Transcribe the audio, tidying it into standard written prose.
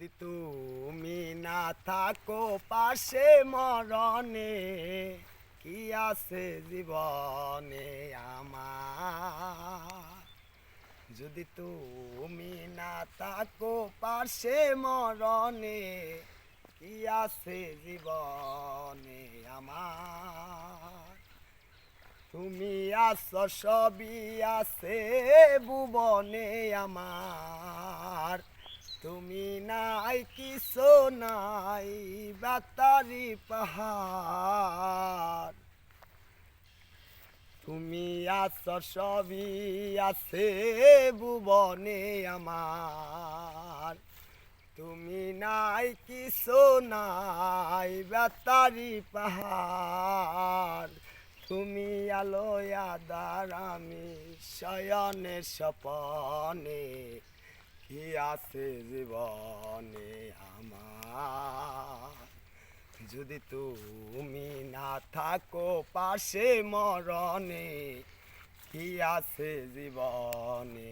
যদি তুমি না থাকো পাশে মরণে কি আছে জীবনে আমার। যদি তুমি না থাকো পাশে মরণে কি আছে জীবনে আমার। তুমি আছো সবই আছে ভুবনে আমার। তুমি নাই কিছু নাই বাতারি পাহাড়। তুমি আছো সবই আছে ভুবনে আমার। তুমি নাই কিছু নাই বাতারি পাহাড়। তুমি আলোয় আধার আমি শয়নে স্বপনে কি আছে জীবনে আমার। যদি তুমি না থাকো পাশে মরণে কি আছে জীবনে